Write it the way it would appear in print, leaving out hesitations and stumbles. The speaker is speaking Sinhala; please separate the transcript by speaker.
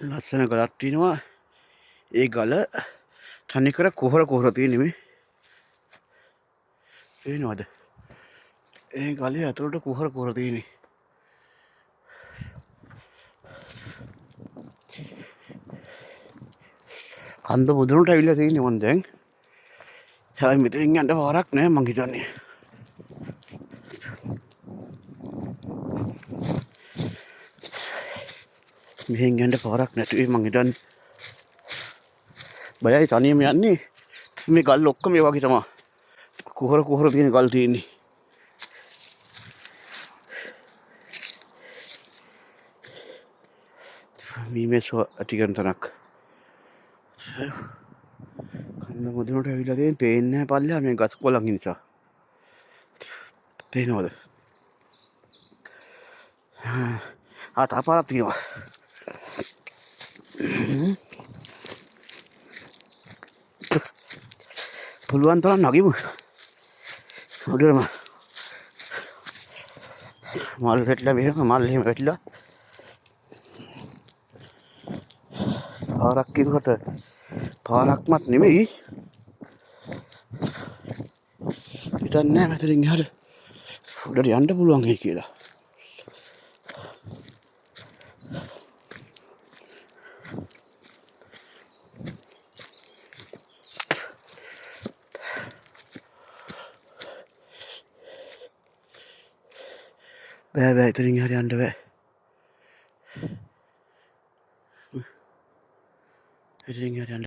Speaker 1: ලස්සන ගලක් තියෙනවා. ඒ ගල තනිකර කොහොර තියෙන්නේ මේ. පේනවද? ඒ ගලේ ඇතුළට කොහොර තියෙන්නේ. කන්ද මුදුනට ඇවිල්ලා තියෙන්නේ මං දැන්. හැබැයි මෙතනින් යන්න පාරක් නැහැ මං හිතන්නේ. මෙහෙන් යන්න පාරක් නැතුවේ මං හිතන්නේ. බයයි තනියම යන්නේ. මේ ගල් ඔක්කොම මේ වගේ තමයි. කොහොර තියෙන ගල් තියෙන්නේ. මීමේසෝ ඇති කරන තැනක්. කන්ද මුදුනට ඇවිල්ලා තියෙන්නේ පේන්නේ නැහැ පල්ලෙහා මේ ගස් කොළන් නිසා. පේනවද? තව පාරක් තියෙනවා. පුළුවන් තරම් නගිමු. උඩරම මල් වැටිලා මෙහෙම මල් එහෙම වැටිලා පාරක් කිව්වට පාරක්මත් නෙමෙයි. හිතන්නේ නැහැ මෙතනින් එහාට උඩට යන්න පුළුවන් වෙයි කියලා. බෑ එතනින් එහාට යන්න බෑ. එතනින් එහාට යන්න